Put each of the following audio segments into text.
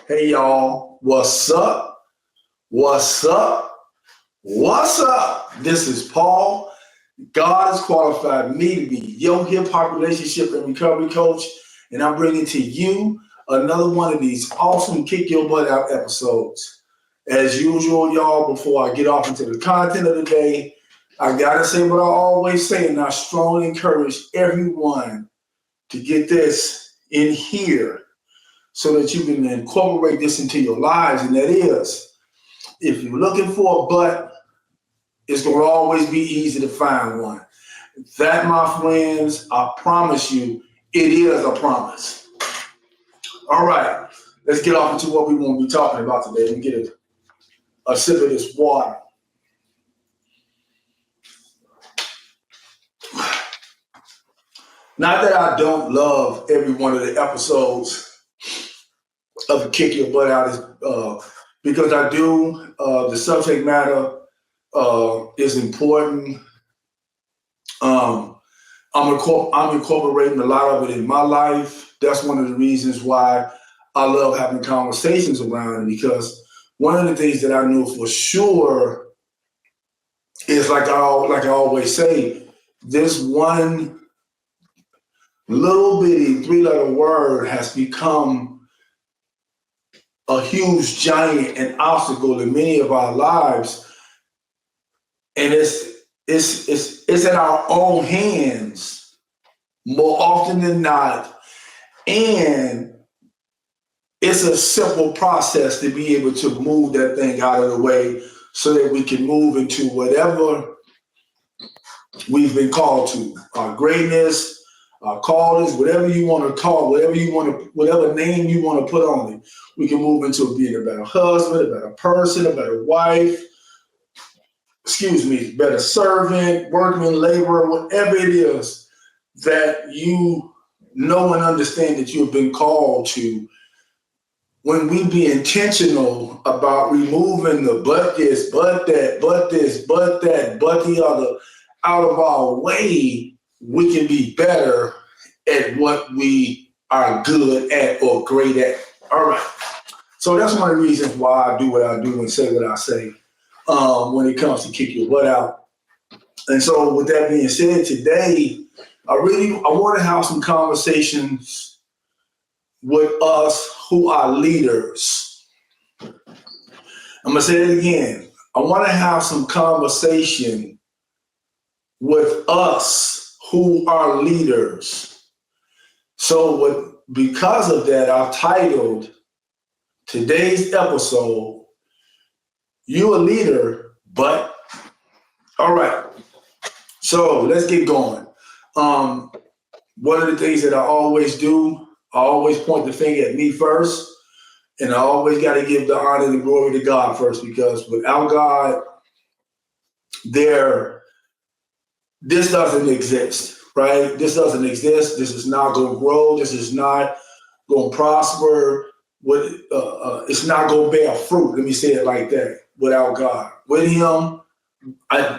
Hey y'all, what's up? What's up? What's up? This is Paul. God has qualified me to be your hip hop relationship and recovery coach, and I'm bringing to you another one of these awesome kick your butt out episodes. As usual, y'all, before I get off into the content of the day, I gotta say what I always say, and I strongly encourage everyone to get this in here so that you can incorporate this into your lives. And that is, if you're looking for a butt, it's going to always be easy to find one. That, my friends, I promise you, it is a promise. All right, let's get off into what we want to be talking about today. Let me get a sip of this water. Not that I don't love every one of the episodes of the Kick Your Butt Out, because I do. The subject matter is important. I'm incorporating a lot of it in my life. That's one of the reasons why I love having conversations around it, because one of the things that I knew for sure is, like I always say, this one little bitty three-letter word has become a huge giant and obstacle in many of our lives, and it's in our own hands more often than not, and it's a simple process to be able to move that thing out of the way so that we can move into whatever we've been called to, our greatness, our callings, whatever you want to call, whatever name you want to put on it. We can move into being a better husband, a better person, a better wife, better servant, workman, laborer, whatever it is that you know and understand that you've been called to. When we be intentional about removing the but this, but that, but this, but that, but the other out of our way, we can be better at what we are good at or great at. All right. So that's one of the reasons why I do what I do and say what I say when it comes to kick your butt out. And so with that being said, today, I want to have some conversations with us who are leaders. I'm going to say it again. I want to have some conversation with us who are leaders. So because of that, I've titled today's episode, "You a Leader, but..." All right. So let's get going. One of the things that I always do, I always point the finger at me first, and I always got to give the honor and the glory to God first, because without God, this doesn't exist, right? This doesn't exist. This is not going to grow. This is not going to prosper. It's not going to bear fruit. Let me say it like that. Without God, with Him,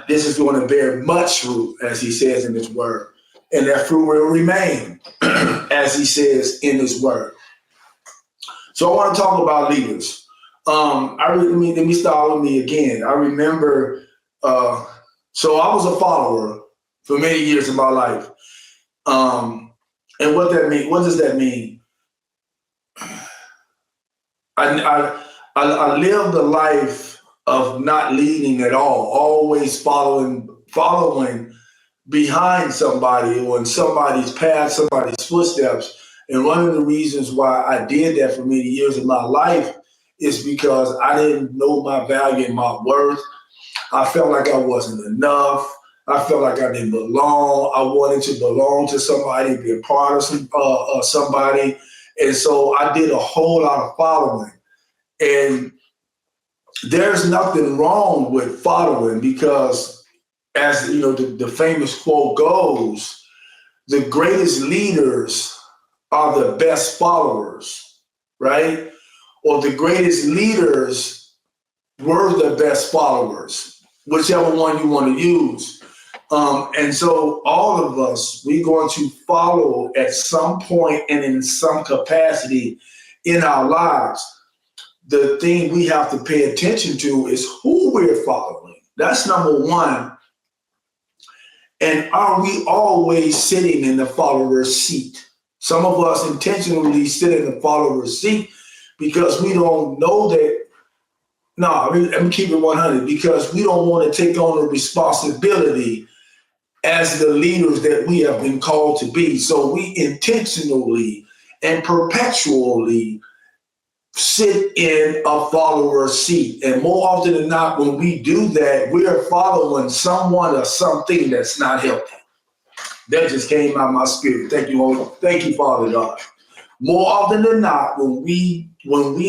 this is going to bear much fruit, as He says in His Word, and that fruit will remain, as He says in His Word. So I want to talk about leaders. Let me start with me again. I remember, so I was a follower for many years in my life. And what does that mean? I lived a life of not leading at all, always following behind somebody or in somebody's path, somebody's footsteps. And one of the reasons why I did that for many years of my life is because I didn't know my value and my worth. I felt like I wasn't enough. I felt like I didn't belong. I wanted to belong to somebody, be a part of somebody. And so I did a whole lot of following. And there's nothing wrong with following, because, as you know, the famous quote goes, the greatest leaders are the best followers, right? Or the greatest leaders were the best followers, whichever one you want to use. And so all of us, we're going to follow at some point and in some capacity in our lives. the thing we have to pay attention to is who we're following. That's number one. And are we always sitting in the follower's seat? Some of us intentionally sit in the follower's seat because we don't know that. No, let me keep it 100, because we don't want to take on the responsibility as the leaders that we have been called to be. So we intentionally and perpetually sit in a follower's seat. And more often than not, when we do that, we are following someone or something that's not healthy. That just came out of my spirit. Thank you, Lord. Thank you, Father God. More often than not, when we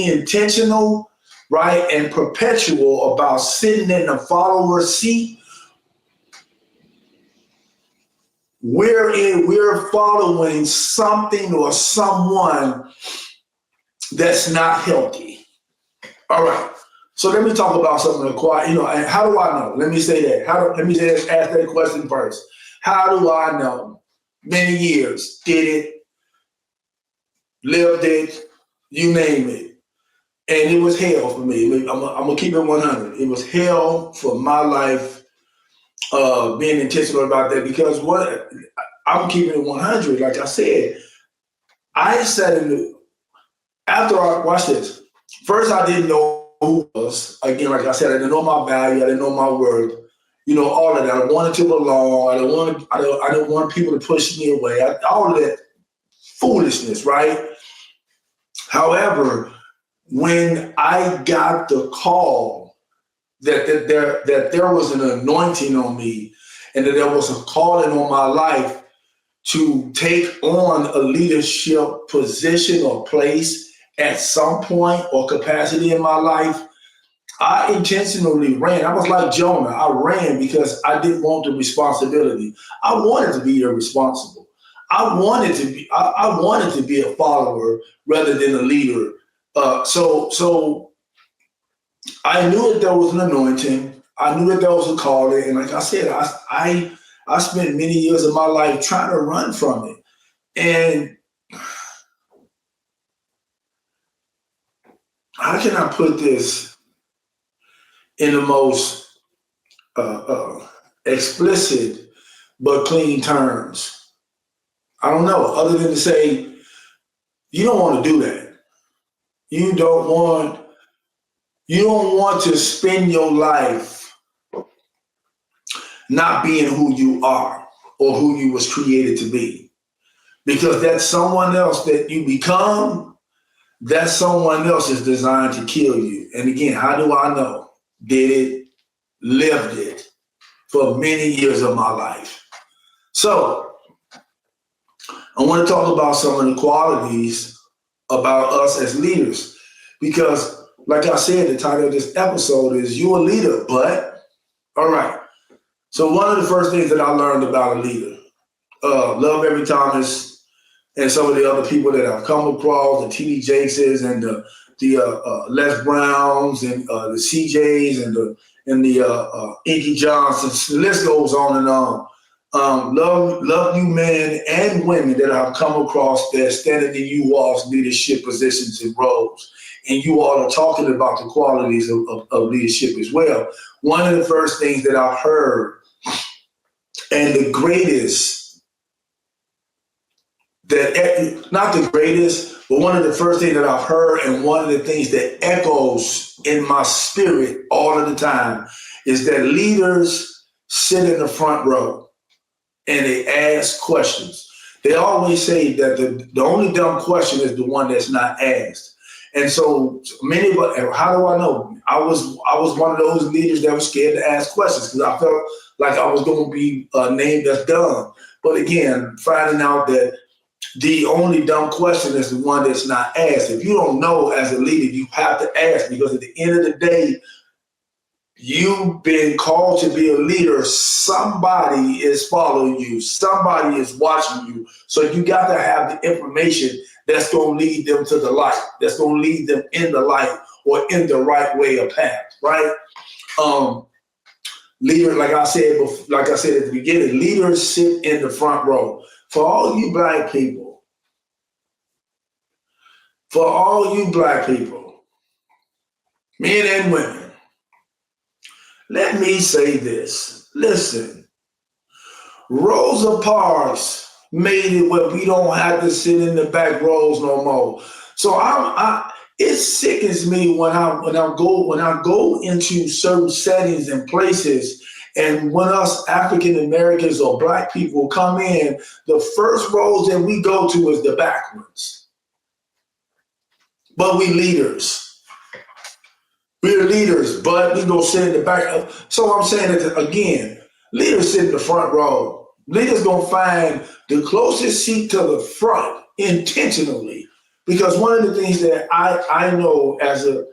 intentional, right, and perpetual about sitting in the follower's seat, we're following something or someone that's not healthy. All right. So let me talk about something quiet. And how do I know? Let me say that. Ask that question first. How do I know? Many years, did it, lived it, you name it. And it was hell for me. I'm gonna keep it 100. It was hell for my life, being intentional about that, because I'm keeping it 100. Like I said, I said after I watch this. First, I didn't know who I was. Again, like I said, I didn't know my value. I didn't know my worth. All of that. I wanted to belong. I didn't want people to push me away. All of that foolishness, right? However, when I got the call that there was an anointing on me, and that there was a calling on my life to take on a leadership position or place at some point or capacity in my life, I intentionally ran. I was like Jonah. I ran because I didn't want the responsibility. I wanted to be irresponsible. I wanted to be a follower rather than a leader. So I knew that there was an anointing. I knew that there was a calling, and like I said, I spent many years of my life trying to run from it. And how can I put this in the most explicit but clean terms? I don't know, other than to say, you don't want to do that. You don't want to spend your life not being who you are or who you was created to be. Because that's someone else that you become, that someone else is designed to kill you. And again, how do I know? Did it, lived it for many years of my life. So I want to talk about some of the qualities about us as leaders, because like I said, the title of this episode is You a Leader, but all right. So one of the first things that I learned about a leader, Love Every Thomas and some of the other people that I've come across, the T.D. Jakeses and the Les Browns and the CJs and the Inky Johnsons, the list goes on and on. Love you men and women that I've come across that standing in you all's leadership positions and roles. And you all are talking about the qualities of leadership as well. One of the first things that I've heard, and the greatest, not the greatest, but one of the first things that I've heard, and one of the things that echoes in my spirit all of the time, is that leaders sit in the front row and they ask questions. They always say that the only dumb question is the one that's not asked. And so many of us, how do I know? I was one of those leaders that was scared to ask questions because I felt like I was going to be named as dumb. But again, finding out that the only dumb question is the one that's not asked. If you don't know as a leader, you have to ask, because at the end of the day, you've been called to be a leader. Somebody is following you. Somebody is watching you. So you got to have the information that's going to lead them to the light, that's going to lead them in the light or in the right way or path, right? Leader, like I said at the beginning, leaders sit in the front row. For all you black people, men and women, let me say this. Listen, Rosa Parks made it where we don't have to sit in the back rows no more. So it sickens me when I go into certain settings and places, and when us African Americans or Black people come in, the first rows that we go to is the back ones. But we leaders. We're leaders, but we go sit in the back. So I'm saying that again, leaders sit in the front row. Leaders gonna find the closest seat to the front intentionally, because one of the things that I know as a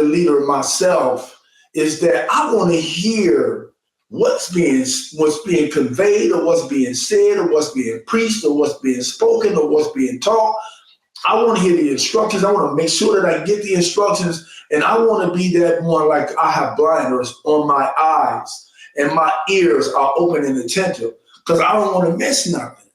leader myself is that I want to hear what's being conveyed, or what's being said, or what's being preached, or what's being spoken, or what's being taught. I want to hear the instructions. I want to make sure that I get the instructions, and I want to be that one, like I have blinders on my eyes and my ears are open and attentive, because I don't want to miss nothing.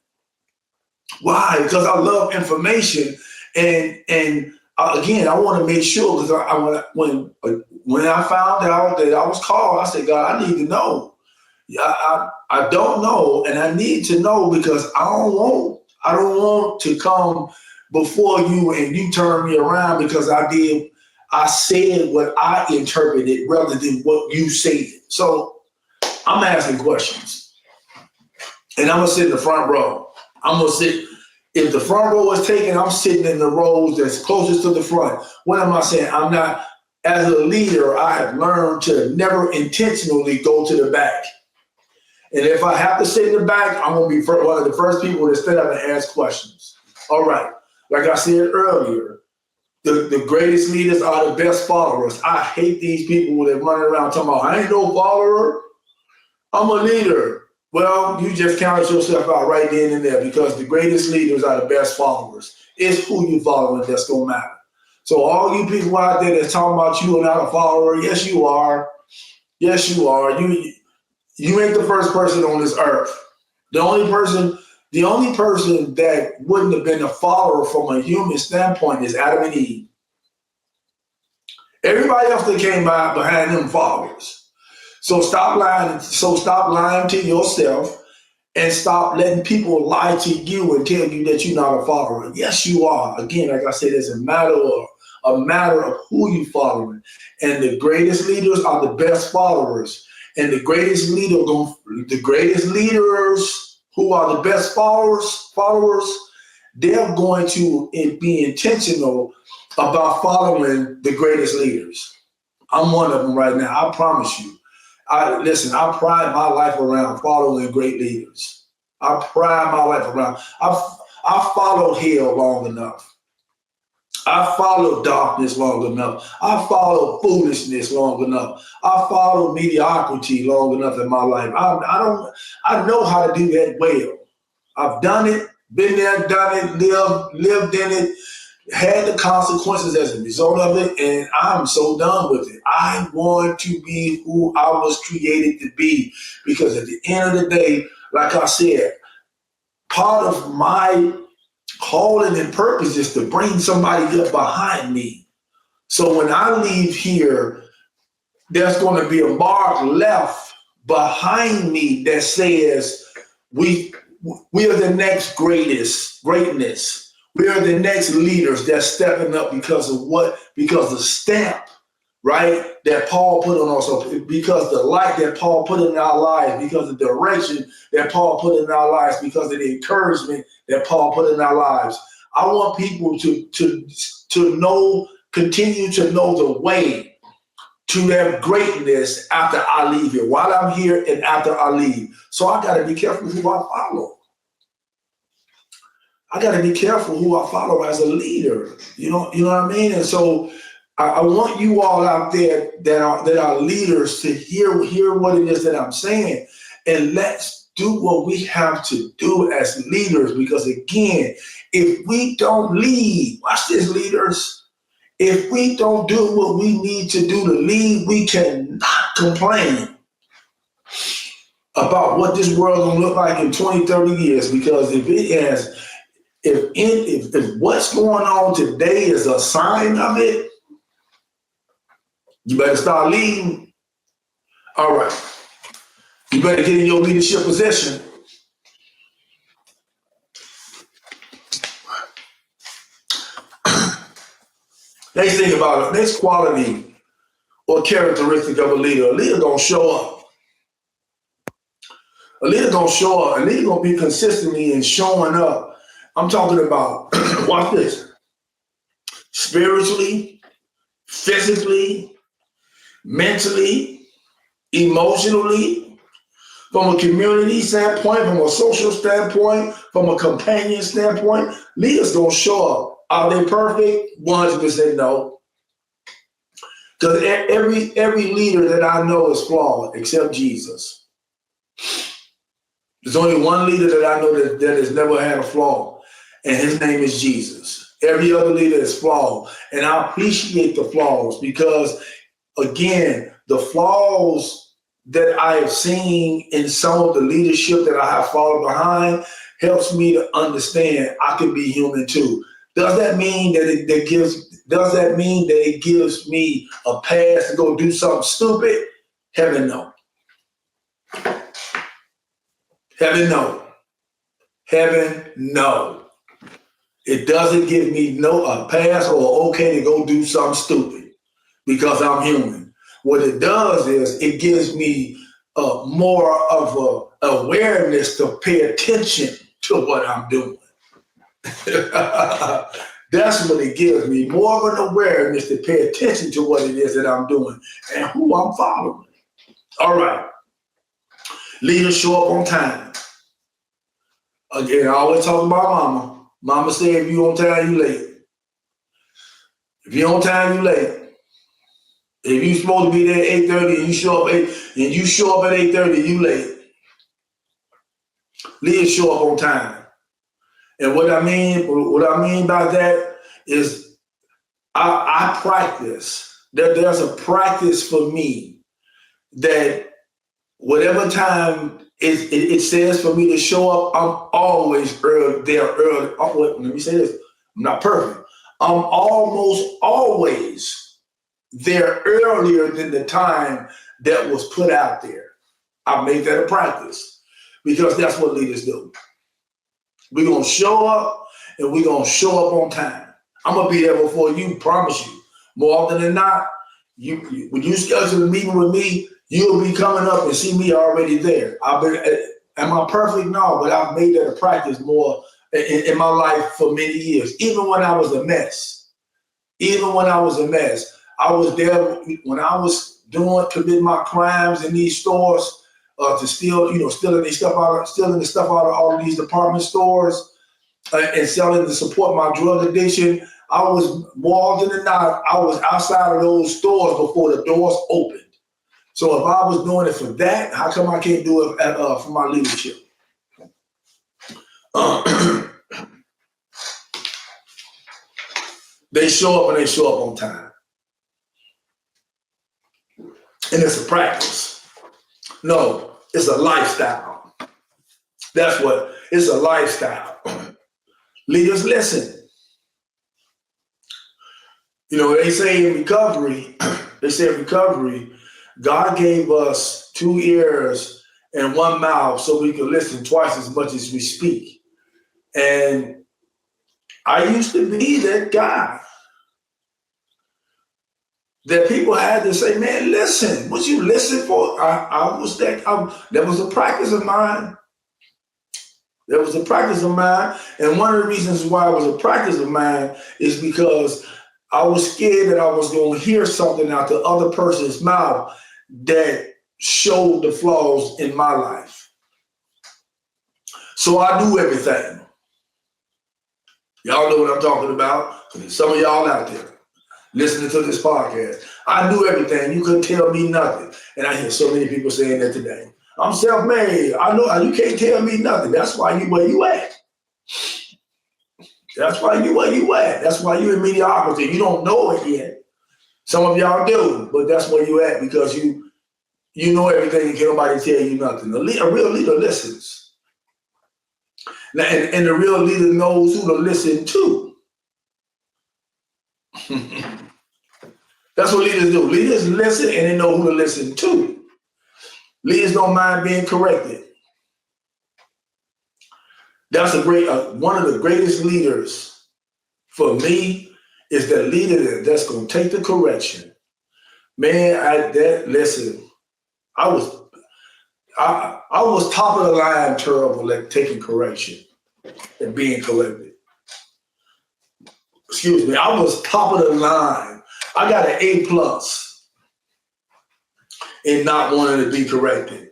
Why? Because I love information, and again, I want to make sure, because when I found out that I was called, I said, God, I need to know. I don't know, and I need to know, because I don't want to come before you and you turn me around because I said what I interpreted rather than what you said. So I'm asking questions, and I'm gonna sit in the front row. I'm gonna sit. If the front row is taken, I'm sitting in the rows that's closest to the front. What am I saying? I'm not. As a leader, I have learned to never intentionally go to the back. And if I have to sit in the back, I'm gonna be one of the first people to stand up and ask questions. All right. Like I said earlier, the greatest leaders are the best followers. I hate these people that run around talking about, I ain't no follower, I'm a leader. Well, you just counted yourself out right then and there, because the greatest leaders are the best followers. It's who you following that's going to matter. So all you people out there that's talking about you are not a follower, yes, you are. Yes, you are. You ain't the first person on this earth. The only person that wouldn't have been a follower from a human standpoint is Adam and Eve. Everybody else that came behind them followers. So stop lying. So stop lying to yourself, and stop letting people lie to you and tell you that you're not a follower. Yes, you are. Again, like I said, it's a matter of who you following. And the greatest leaders are the best followers. And the greatest leaders who are the best followers, they're going to be intentional about following the greatest leaders. I'm one of them right now. I promise you. I pride my life around following great leaders. I pride my life around. I followed hell long enough. I followed darkness long enough. I followed foolishness long enough. I followed mediocrity long enough in my life. I know how to do that well. I've done it, been there, done it, lived in it, had the consequences as a result of it, and I'm so done with it. I want to be who I was created to be, because at the end of the day, like I said, part of my calling and purpose is to bring somebody up behind me. So when I leave here, there's going to be a mark left behind me that says we are the next greatness. We are the next leaders that's stepping up because the stamp, right, that Paul put on us, because the light that Paul put in our lives, because the direction that Paul put in our lives, because of the encouragement that Paul put in our lives. I want people to know, continue to know the way to their greatness after I leave here, while I'm here and after I leave. So I got to be careful who I follow. I got to be careful who I follow as a leader. You know what I mean? And so I want you all out there that are leaders to hear what it is that I'm saying, and let's do what we have to do as leaders. Because again, if we don't lead, watch this, leaders. If we don't do what we need to do to lead, we cannot complain about what this world gonna look like in 20, 30 years. Because if what's going on today is a sign of it, You better start leading. All right. You better get in your leadership position. Next thing about it, next quality or characteristic of a leader. A leader gonna show up. A leader gonna show up. A leader gonna be consistently in showing up. I'm talking about, watch this, spiritually, physically, mentally, emotionally, from a community standpoint, from a social standpoint, from a companion standpoint. Leaders gonna show up. Are they perfect? 100% no. Because every leader that I know is flawed except Jesus. There's only one leader that I know that has never had a flaw, and his name is Jesus. Every other leader is flawed, and I appreciate the flaws because, again, the flaws that I have seen in some of the leadership that I have followed behind helps me to understand I can be human too. Does that mean that it gives me a pass to go do something stupid? Heaven no. Heaven no. Heaven no. It doesn't give me a pass or okay to go do something stupid because I'm human. What it does is it gives me more of a awareness to pay attention to what I'm doing. That's what it gives me, more of an awareness to pay attention to what it is that I'm doing and who I'm following. All right. Leaders show up on time. Again, I always talk about mama. Mama said, if you on time, you late. If you on time, you late. If you supposed to be there at 8:30 and you show up at 8:30, you late. Leaders show up on time. And what I mean by that is I practice. There's a practice for me that whatever time it says for me to show up, I'm always there early. Oh, wait, let me say this. I'm not perfect. I'm almost always there earlier than the time that was put out there. I made that a practice because that's what leaders do. We're going to show up and we're going to show up on time. I'm going to be there before you, promise you. More often than not, when you schedule a meeting with me, you'll be coming up and see me already there. Am I perfect? No, but I've made that a practice more in my life for many years. Even when I was a mess. I was there when I was committing my crimes in these stores. To stealing the stuff out of all of these department stores and selling to support my drug addiction. I was more often than not, I was outside of those stores before the doors opened. So if I was doing it for that, how come I can't do it for my leadership? They show up and they show up on time. And it's a practice. No, it's a lifestyle. That's what, it's a lifestyle. Leaders, listen. They say in recovery, God gave us 2 ears and 1 mouth so we could listen twice as much as we speak. And I used to be that guy that people had to say, man, listen, what you listen for? That was a practice of mine. And one of the reasons why it was a practice of mine is because I was scared that I was going to hear something out the other person's mouth that showed the flaws in my life. So I do everything. Y'all know what I'm talking about. Some of y'all out there listening to this podcast. I do everything. You couldn't tell me nothing. And I hear so many people saying that today. I'm self-made. I know you can't tell me nothing. That's why you where you at. That's why you where you at. That's why you in mediocrity. You don't know it yet. Some of y'all do, but that's where you at because you know everything and can't nobody tell you nothing. A real leader listens. And the real leader knows who to listen to. That's That's what leaders do. Leaders listen and they know who to listen to. Leaders don't mind being corrected. That's a great, one of the greatest leaders for me is the leader that's going to take the correction. Man, listen, I was top of the line terrible at taking correction and being corrected. Excuse me, I was top of the line. I got an A+ in not wanting to be corrected.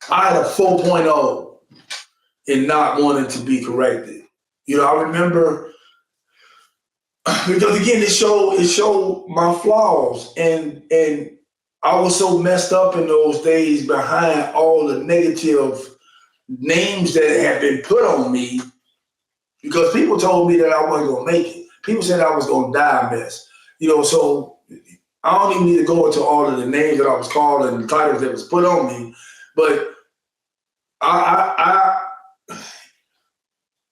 I had a 4.0 in not wanting to be corrected. You know, I remember, because again, it showed my flaws, and I was so messed up in those days behind all the negative names that had been put on me, because people told me that I wasn't gonna make it. People said I was gonna die a mess. You know, so I don't even need to go into all of the names that I was called and the titles that was put on me, but I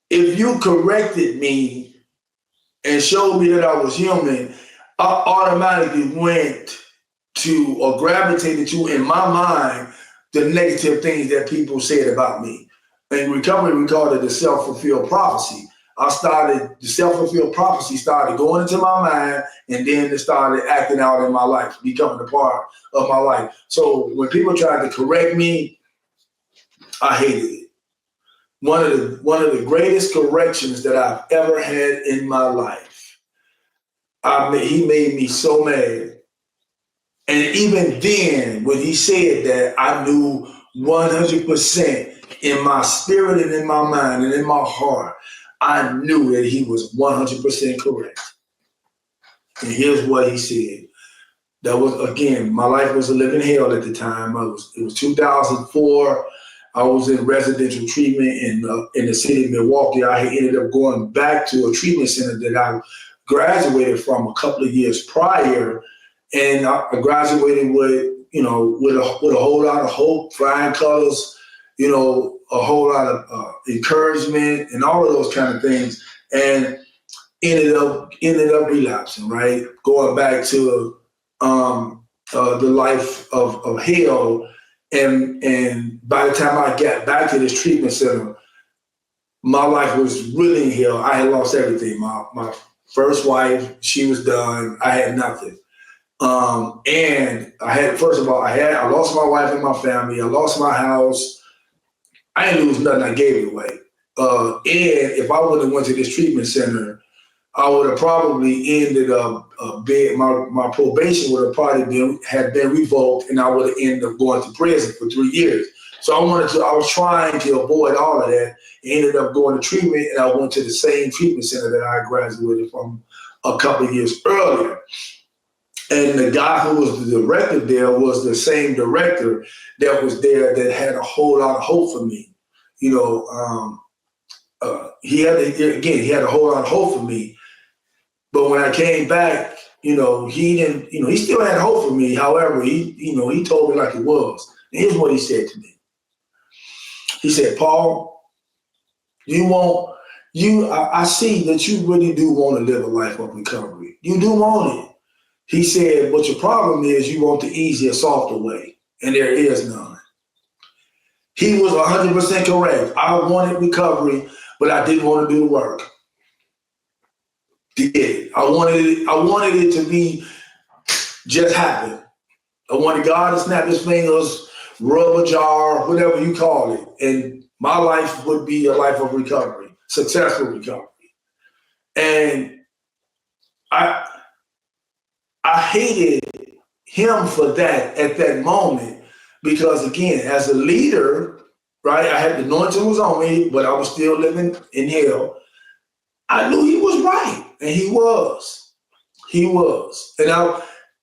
if you corrected me and showed me that I was human, I automatically went to or gravitated to, in my mind, the negative things that people said about me. In recovery, we call it the self-fulfilled prophecy. The self-fulfilled prophecy started going into my mind, and then it started acting out in my life, becoming a part of my life. So when people tried to correct me, I hated it. One of the greatest corrections that I've ever had in my life. He made me so mad. And even then, when he said that, I knew 100% in my spirit and in my mind and in my heart, I knew that he was 100% correct. And here's what he said. That was, again, my life was a living hell at the time. It was 2004. I was in residential treatment in the city of Milwaukee. I had ended up going back to a treatment center that I graduated from a couple of years prior. And I graduated with a whole lot of hope, flying colors, you know, a whole lot of encouragement and all of those kind of things, and ended up relapsing, right? Going back to the life of hell, and by the time I got back to this treatment center, my life was really in hell. I had lost everything. My first wife, she was done. I had nothing. And I lost my wife and my family. I lost my house. I didn't lose nothing. I gave it away. And if I wouldn't have went to this treatment center, I would have probably ended up my probation would have probably been revoked, and I would have ended up going to prison for 3 years. So I was trying to avoid all of that. Ended up going to treatment, and I went to the same treatment center that I graduated from a couple of years earlier. And the guy who was the director there was the same director that was there that had a whole lot of hope for me. You know, he had a whole lot of hope for me. But when I came back, you know, he didn't, you know, he still had hope for me. However, he told me like it was. And here's what he said to me. He said, Paul, I see that you really do want to live a life of recovery. You do want it. He said, but your problem is you want the easier, softer way, and there is none. He was 100% correct. I wanted recovery, but I didn't want to do the work. Did. I wanted it to be just happen. I wanted God to snap his fingers, rub a jar, whatever you call it, and my life would be a life of recovery, successful recovery. And I hated him for that at that moment, because again, as a leader, right, I had the anointing was on me, but I was still living in hell. I knew he was right, and he was. And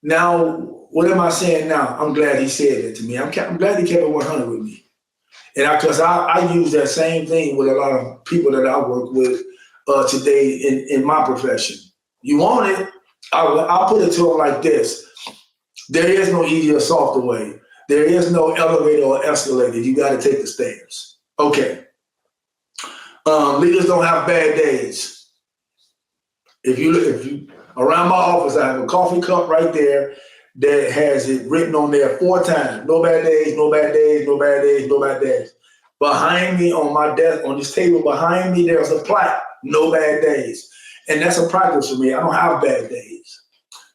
now, what am I saying now? I'm glad he said that to me. I'm glad he kept it 100 with me. And because I use that same thing with a lot of people that I work with today in my profession. You want it? I'll put it to them like this. There is no easier, softer way. There is no elevator or escalator. You got to take the stairs. Okay. Leaders don't have bad days. Around my office, I have a coffee cup right there that has it written on there 4 times. No bad days, no bad days, no bad days, no bad days. Behind me on my desk, on this table behind me, there's a plaque, no bad days. And that's a practice for me. I don't have bad days.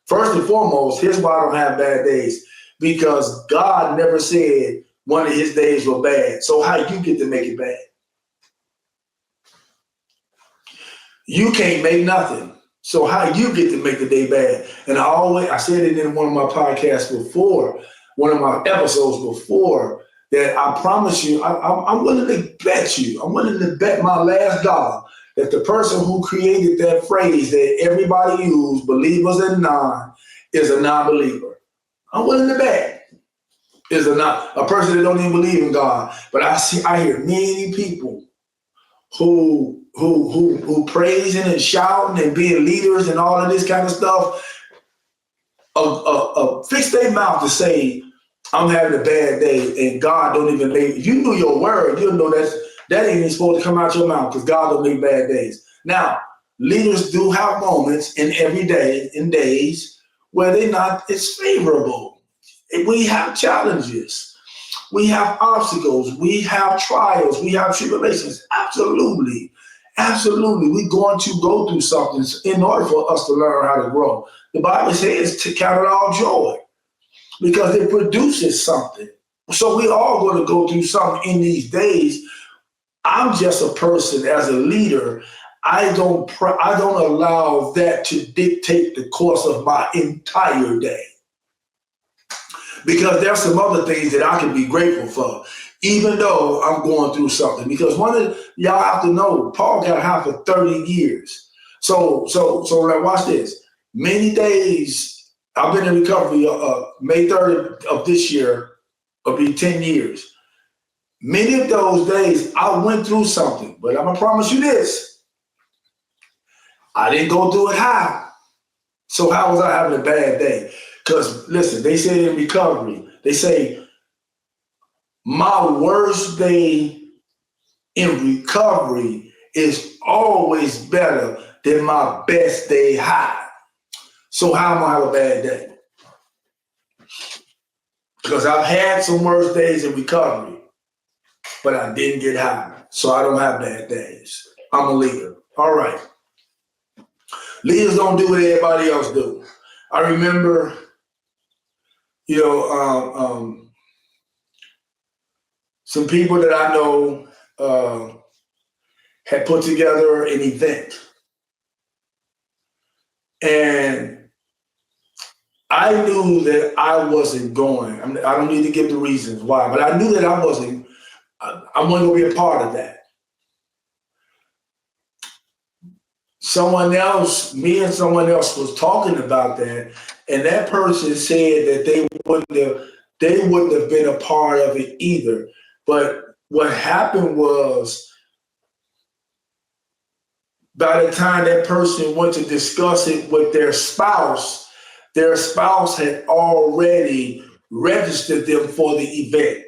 First and foremost, here's why I don't have bad days. Because God never said one of his days were bad. So how you get to make it bad? You can't make nothing. So how you get to make the day bad? And I said it in one of my podcasts before, one of my episodes before, that I promise you, I'm willing to bet you, I'm willing to bet my last dollar that the person who created that phrase that everybody use, believers and non, is a non-believer. I'm willing to bet is a person that don't even believe in God. But I hear many people who praising and shouting and being leaders and all of this kind of stuff, fix their mouth to say, I'm having a bad day, and God don't even make it. You knew your word. You know that ain't even supposed to come out your mouth because God don't make bad days. Now, leaders do have moments in every day, in days, where it's favorable. We have challenges. We have obstacles. We have trials. We have tribulations. Absolutely. Absolutely. We're going to go through something in order for us to learn how to grow. The Bible says to count it all joy because it produces something. So we all going to go through something in these days. I'm just a person as a leader. I don't allow that to dictate the course of my entire day. Because there's some other things that I can be grateful for, even though I'm going through something. Because y'all have to know, Paul got high for 30 years. So now watch this. Many days, I've been in recovery, May 3rd of this year, will be 10 years. Many of those days, I went through something, but I'm going to promise you this. I didn't go through it high. So how was I having a bad day? Because, listen, they say in recovery, they say, my worst day in recovery is always better than my best day high. So how am I have a bad day? Because I've had some worse days in recovery, but I didn't get high. So I don't have bad days. I'm a leader. All right. Leaders don't do what everybody else do. I remember, some people that I know had put together an event. And I knew that I wasn't going. I don't need to give the reasons why, but I knew that I wasn't going to be a part of that. Me and someone else was talking about that, and that person said that they wouldn't have been a part of it either. But what happened was, by the time that person went to discuss it with their spouse had already registered them for the event.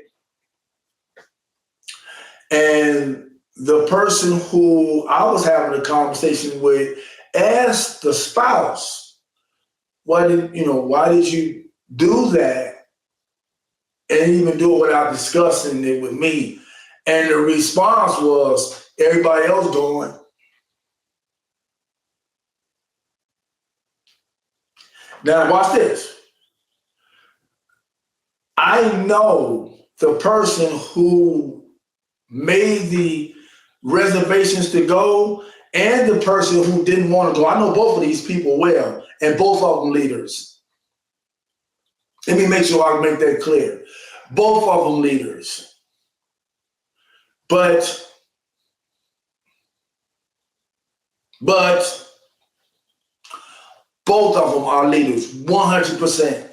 And the person who I was having a conversation with asked the spouse, why did you do that and even do it without discussing it with me? And the response was, everybody else going. Now watch this. I know the person who made the reservations to go and the person who didn't want to go. I know both of these people well, and both of them leaders. Let me make sure I make that clear. Both of them leaders. But both of them are leaders, 100%.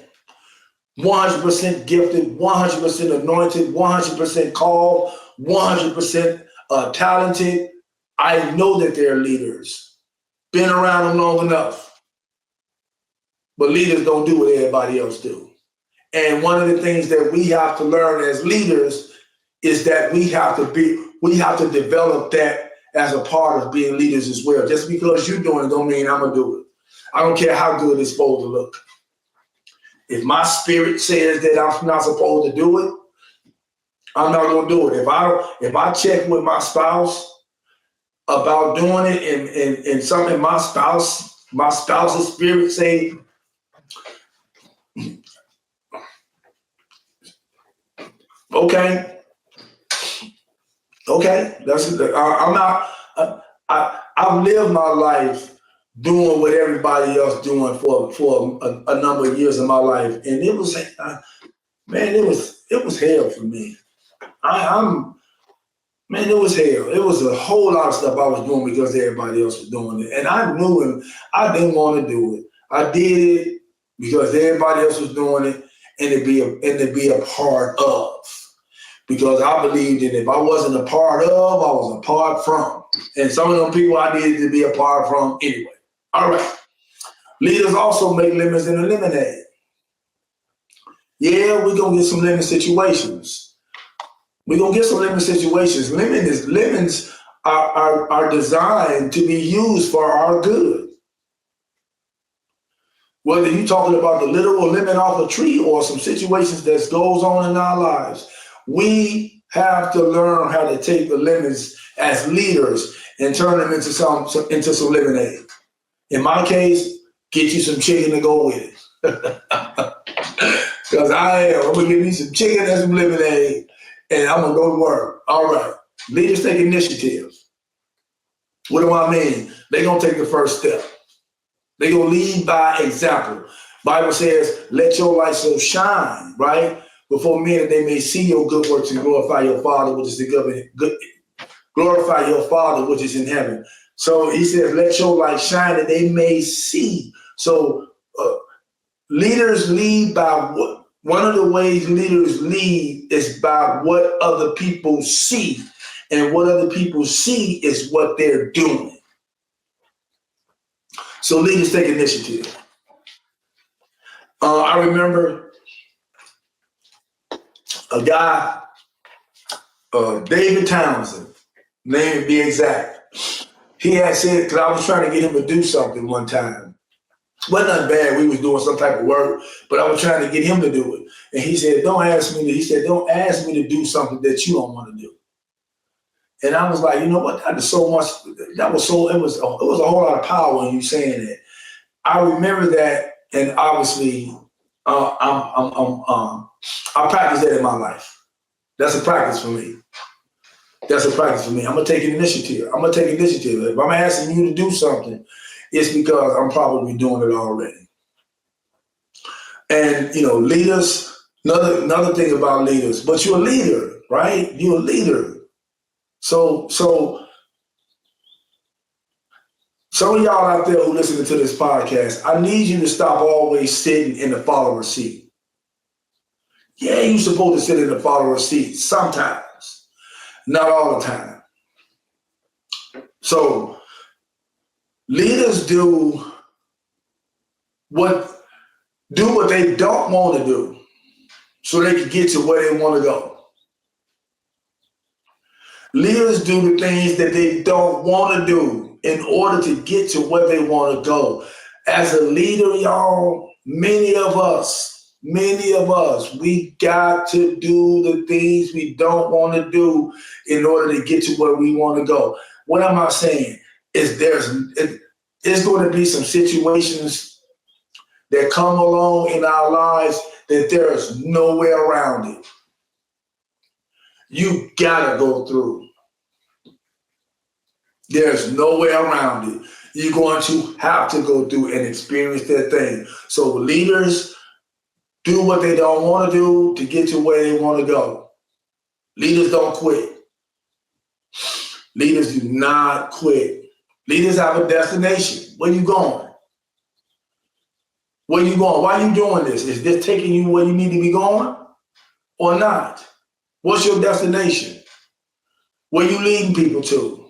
100% gifted, 100% anointed, 100% called, 100% talented. I know that they're leaders. Been around them long enough. But leaders don't do what everybody else do. And one of the things that we have to learn as leaders is that we have to develop that as a part of being leaders as well. Just because you're doing it don't mean I'm gonna do it. I don't care how good it's supposed to look. If my spirit says that I'm not supposed to do it, I'm not gonna do it. If I check with my spouse about doing it and something my spouse's spirit say, okay, I'm not. I've lived my life doing what everybody else doing for a number of years in my life, and it was man, it was hell for me. I'm Man, it was hell. It was a whole lot of stuff I was doing because everybody else was doing it, and I knew it. I didn't want to do it. I did it because everybody else was doing it, and to be a part of. Because I believed that if I wasn't a part of, I was a part from. And some of them people I needed to be a part from anyway. All right. Leaders also make lemons in a lemonade. Yeah, we're going to get some lemon situations. We're going to get some lemon situations. Lemons are designed to be used for our good. Whether you're talking about the literal lemon off a tree or some situations that goes on in our lives, we have to learn how to take the lemons as leaders and turn them into some lemonade. In my case, get you some chicken to go with it. Because I'm going to give me some chicken and some lemonade, and I'm going to go to work. All right. Leaders take initiative. What do I mean? They're going to take the first step. They're going to lead by example. Bible says, let your light so shine, right? Before men that they may see your good works and glorify your Father, which is glorify your Father, which is in heaven. So he says, let your light shine that they may see. So leaders lead by what? One of the ways leaders lead is by what other people see. And what other people see is what they're doing. So leaders take initiative. I remember a guy, David Townsend, name to be exact. He had said, because I was trying to get him to do something one time. It wasn't nothing bad. We was doing some type of work, but I was trying to get him to do it. And he said, don't ask me to do something that you don't want to do. And I was like, you know what? It was a whole lot of power in you saying that. I remember that, and obviously, I practice that in my life. That's a practice for me. I'm gonna take initiative. If I'm asking you to do something, it's because I'm probably doing it already. And leaders. Another thing about leaders, but you're a leader, right? You're a leader. So some of y'all out there who listening to this podcast, I need you to stop always sitting in the follower seat. Yeah, you're supposed to sit in the follower seat sometimes, not all the time. So leaders do what they don't want to do so they can get to where they want to go. Leaders do the things that they don't want to do in order to get to where they want to go. As a leader, y'all, many of us, we got to do the things we don't want to do in order to get to where we want to go. What am I saying? Is there's going to be some situations that come along in our lives that there's no way around it. You gotta go through. There's no way around it. You're going to have to go through and experience that thing. So leaders do what they don't want to do to get to where they want to go. Leaders don't quit. Leaders do not quit. Leaders have a destination. Where you going? Where you going? Why are you doing this? Is this taking you where you need to be going or not? What's your destination? Where you leading people to?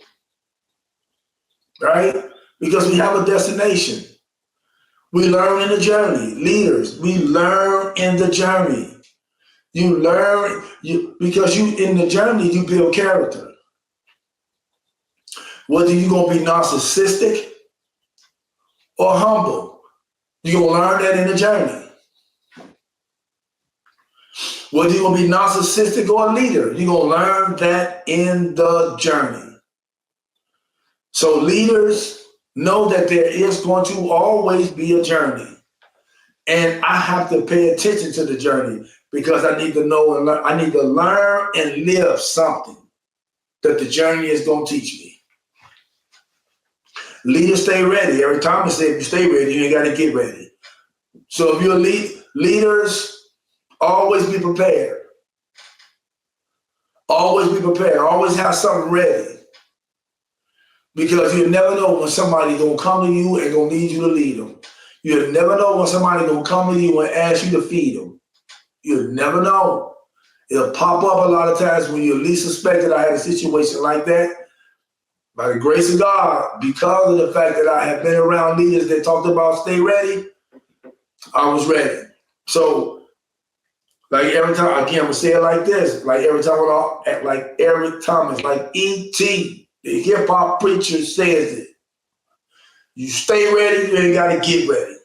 Right? Because we have a destination. We learn in the journey. Leaders, we learn in the journey. Because in the journey, you build character. Whether you're going to be narcissistic or humble. You're going to learn that in the journey. Whether you're going to be narcissistic or a leader, you're going to learn that in the journey. So leaders know that there is going to always be a journey. And I have to pay attention to the journey because I need to know and learn. I need to learn and live something that the journey is going to teach me. Leaders stay ready. Every time I say if you stay ready, you ain't got to get ready. So if you're leaders, always be prepared. Always be prepared. Always have something ready. Because you never know when somebody's going to come to you and going to need you to lead them. You'll never know when somebody's going to come to you and ask you to feed them. You'll never know. It'll pop up a lot of times when you least suspect that I had a situation like that. By the grace of God, because of the fact that I have been around leaders that talked about stay ready, I was ready. So, like every time, again, I'm going to say it like this, like every time it's like E.T., the hip-hop preacher says it. You stay ready, you ain't got to get ready.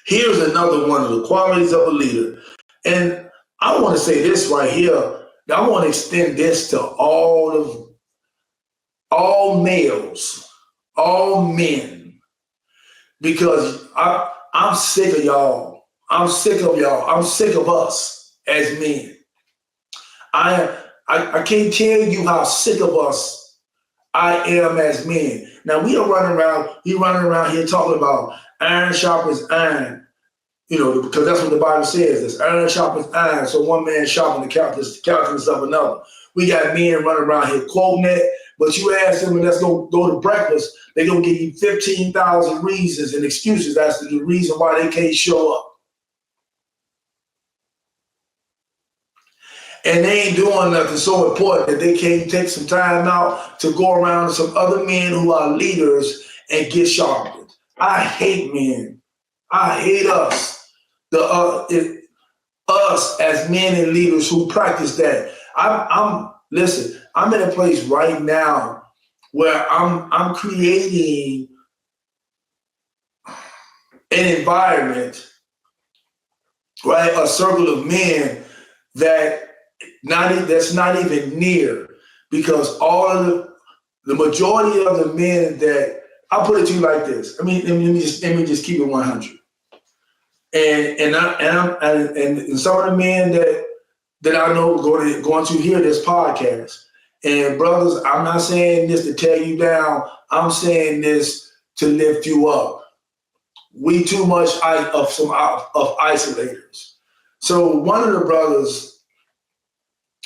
Here's another one of the qualities of a leader. And I want to say this right here. I want to extend this to all males, all men, because I'm sick of y'all. I'm sick of y'all. I'm sick of us as men. I can't tell you how sick of us I am as men. Now we running around here talking about iron sharpens iron, because that's what the Bible says. It's iron sharpens iron. So one man sharpens the calculus of another. We got men running around here quoting that, but you ask them, let's go to breakfast, they're going to give you 15,000 reasons and excuses as to the reason why they can't show up. And they ain't doing nothing so important that they can't take some time out to go around to some other men who are leaders and get sharpened. I hate men. I hate us. Us as men and leaders who practice that. Listen, I'm in a place right now where I'm creating an environment, right? A circle of men that's not even near, because all of the majority of the men that, I'll put it to you like this. I mean, let me just keep it 100. And some of the men that I know going to hear this podcast, and brothers, I'm not saying this to tear you down. I'm saying this to lift you up. We too much of isolators. So one of the brothers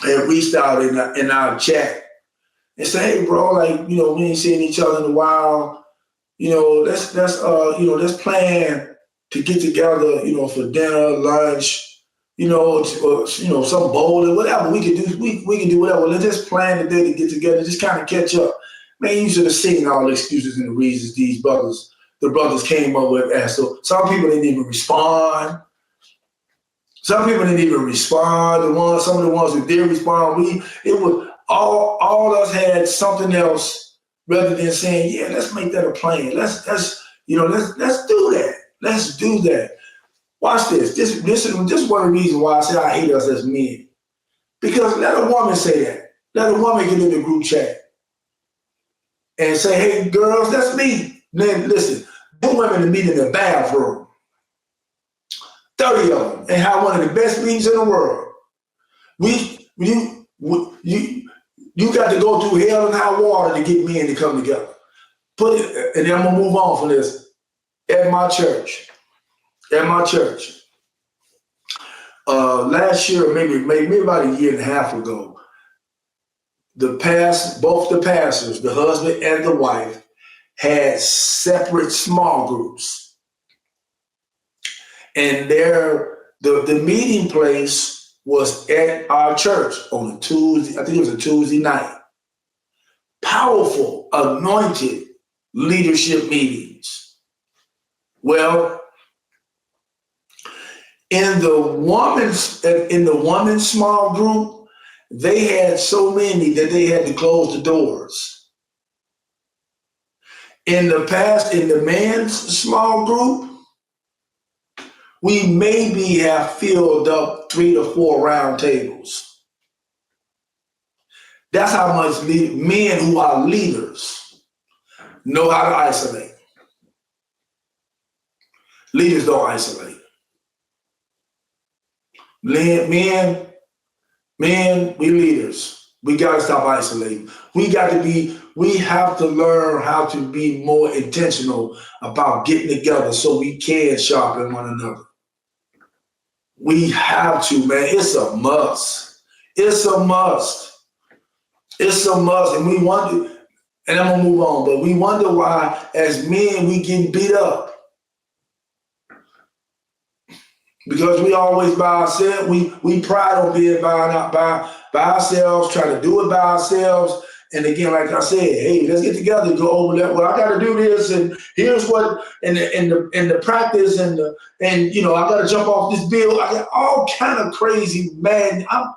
had reached out in our chat and said, "Hey, bro, we ain't seen each other in a while. Let's plan to get together, for dinner, lunch, some bowling, whatever we can do. We can do whatever. Let's just plan today to get together, just kind of catch up." Man, you should have seen all the excuses and the reasons the brothers came up with. And so some people didn't even respond. Some of the ones who did respond, it was all us had something else rather than saying, yeah, let's make that a plan. Let's do that. Let's do that. Watch this. This is one of the reasons why I say I hate us as men. Because let a woman say that. Let a woman get in the group chat and say, hey, girls, that's me. Then listen, them women to meet in the bathroom. 30 of them, and have one of the best meetings in the world. You got to go through hell and high water to get men to come together. And then I'm gonna move on from this. At my church, last year, maybe about a year and a half ago, both the pastors, the husband and the wife, had separate small groups. And the meeting place was at our church on a Tuesday. I think it was a Tuesday night. Powerful, anointed leadership meetings. Well, in the woman's small group, they had so many that they had to close the doors. In the past, in the men's small group, we maybe have filled up 3 to 4 round tables. That's how much men who are leaders know how to isolate. Leaders don't isolate. Men, we leaders. We got to stop isolating. We have to learn how to be more intentional about getting together so we can sharpen one another. We have to, man. It's a must. It's a must. It's a must. And we wonder, and I'm going to move on, but we wonder why, as men, we get beat up. Because we always by ourselves. We pride on being by ourselves, trying to do it by ourselves. And again, like I said, hey, let's get together, go over that. Well, I got to do this, and here's what, and the practice, and I got to jump off this bill. I got all kind of crazy, man. I'm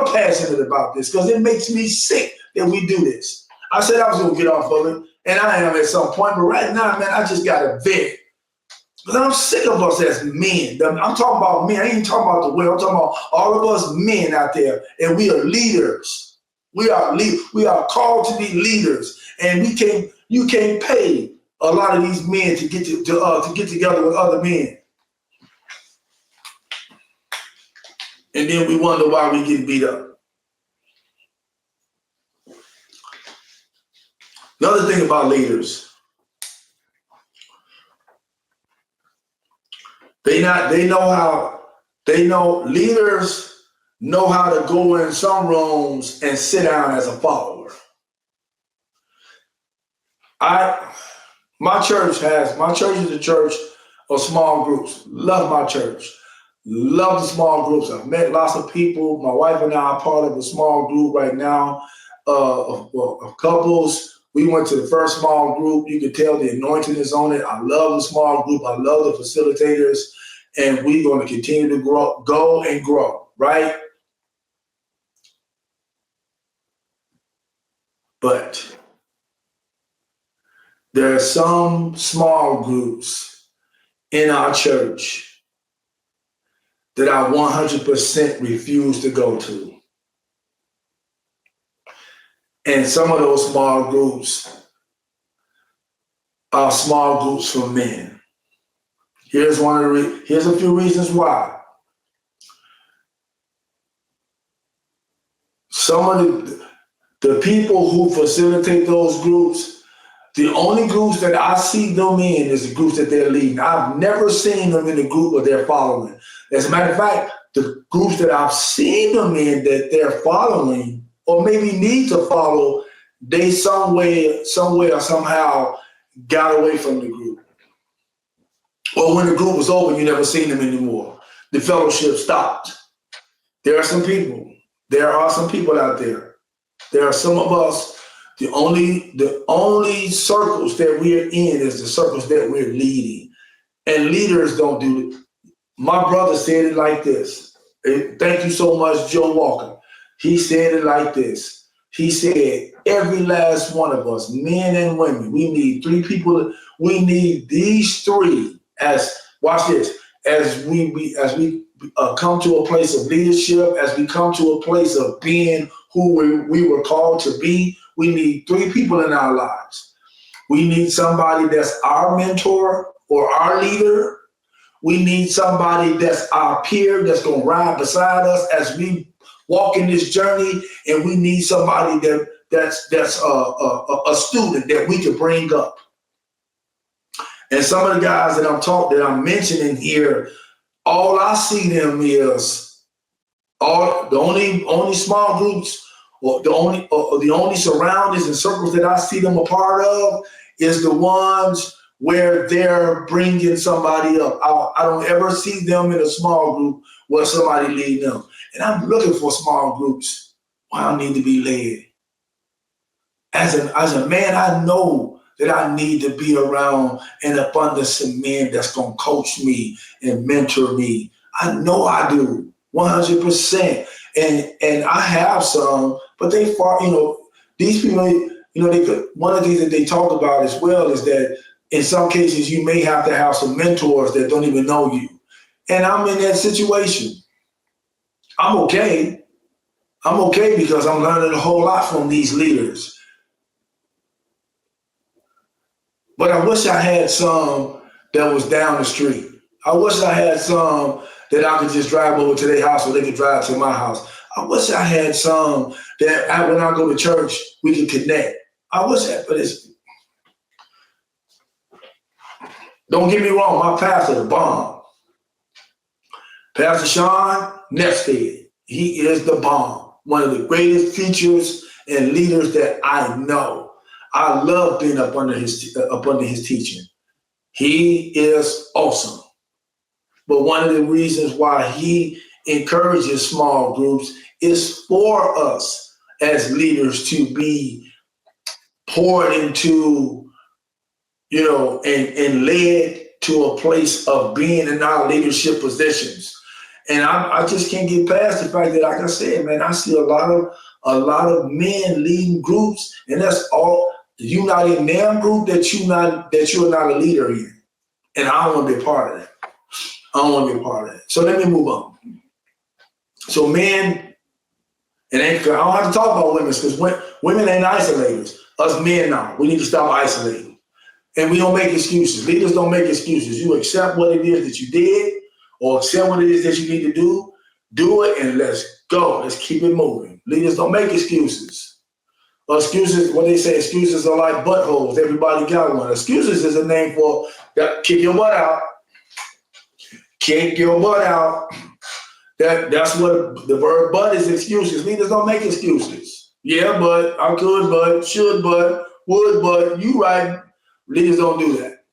passionate about this because it makes me sick that we do this. I said I was gonna get off of it, and I am at some point, but right now, man, I just got to vent. Because I'm sick of us as men. I'm talking about men. I ain't talking about the women. I'm talking about all of us men out there, and we are leaders. We are called to be leaders, and you can't pay a lot of these men to get together with other men. And then we wonder why we get beat up. Another thing about leaders, leaders know how to go in some rooms and sit down as a follower. My church is a church of small groups. Love my church. Love the small groups. I've met lots of people. My wife and I are part of a small group right now of couples. We went to the first small group. You can tell the anointing is on it. I love the small group. I love the facilitators. And we're going to continue to go and grow, right? But there are some small groups in our church that I 100% refuse to go to. And some of those small groups are small groups for men. Here's a few reasons why. Some of the people who facilitate those groups, the only groups that I see them in is the groups that they're leading. I've never seen them in the group that they're following. As a matter of fact, the groups that I've seen them in that they're following or maybe need to follow, they somewhere or somehow got away from the group. Or when the group was over, you never seen them anymore. The fellowship stopped. There are some people out there. There are some of us, the only circles that we're in is the circles that we're leading. And leaders don't do it. My brother said it like this. Thank you so much, Joe Walker. He said it like this. He said, every last one of us, men and women, we need 3 people. We need these 3 watch this, as we come to a place of leadership, as we come to a place of being who we were called to be, we need 3 people in our lives. We need somebody that's our mentor or our leader. We need somebody that's our peer that's going to ride beside us as we walk in this journey, and we need somebody that's a student that we can bring up. And some of the guys that I'm mentioning here, all I see them is the only small groups or the only surroundings and circles that I see them a part of is the ones where they're bringing somebody up. I don't ever see them in a small group where somebody lead them. And I'm looking for small groups where I need to be led. As a man, I know that I need to be around an abundance of men that's going to coach me and mentor me. I know I do, 100%. And I have some, but they far, these people, one of the things that they talk about as well is that in some cases you may have to have some mentors that don't even know you. And I'm in that situation. I'm okay. I'm okay because I'm learning a whole lot from these leaders. But I wish I had some that was down the street. I wish I had some that I could just drive over to their house or they could drive to my house. I wish I had some that when I go to church, we can connect. I wish that, but don't get me wrong, my pastor, the bomb. Pastor Sean Nestead, he is the bomb. One of the greatest teachers and leaders that I know. I love being up under his teaching. He is awesome. But one of the reasons why he encourages small groups is for us as leaders to be poured into, and led to a place of being in our leadership positions. And I just can't get past the fact that, like I said, man, I see a lot of men leading groups, and that's all. You not in their group that you're not a leader in, and I don't want to be a part of that. I don't want to be a part of that. So let me move on. So men, I don't have to talk about women because women ain't isolators. Us men now, we need to stop isolating. And we don't make excuses. Leaders don't make excuses. You accept what it is that you did or accept what it is that you need to do. Do it and let's go. Let's keep it moving. Leaders don't make excuses. Excuses, what they say, excuses are like buttholes. Everybody got one. Excuses is a name for kick your butt out. Kick your butt out. That's what the verb but is, excuses. Leaders don't make excuses. Yeah, but I could, but should, but would, but you right. Leaders don't do that.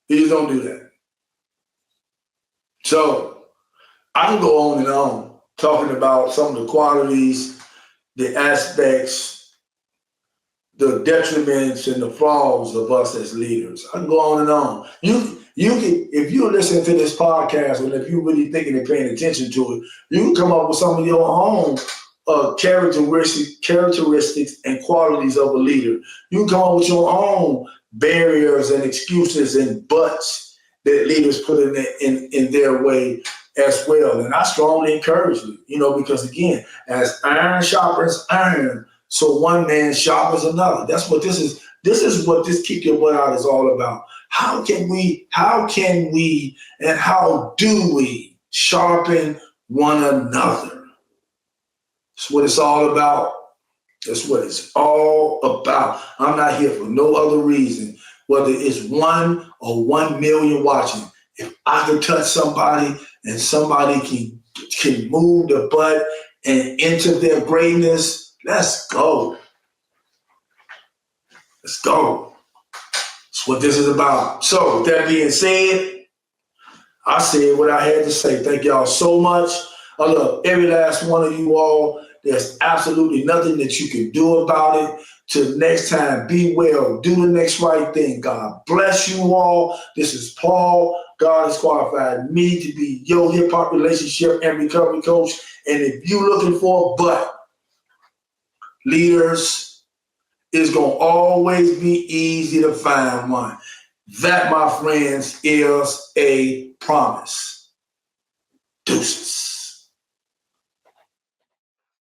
Leaders don't do that. So I can go on and on talking about some of the qualities, the aspects, the detriments and the flaws of us as leaders. I can go on and on. You can, if you're listening to this podcast and if you're really thinking and paying attention to it, you can come up with some of your own characteristics and qualities of a leader. You can come up with your own barriers and excuses and buts that leaders put in their way as well. And I strongly encourage you, because again, as iron sharpens iron, so one man sharpens another. That's what this is. This is what this Keep Your Butt Out is all about. How can we, and how do we sharpen one another? That's what it's all about. That's what it's all about. I'm not here for no other reason, whether it's 1 or 1 million watching. If I can touch somebody and somebody can move the butt and into their greatness, let's go. Let's go. That's what this is about. So with that being said, I said what I had to say. Thank y'all so much. I love every last one of you all. There's absolutely nothing that you can do about it. Till next time, be well. Do the next right thing. God bless you all. This is Paul. God has qualified me to be your hip-hop relationship and recovery coach. And if you're looking for a butt, leaders, it's going to always be easy to find one. That, my friends, is a promise. Deuces.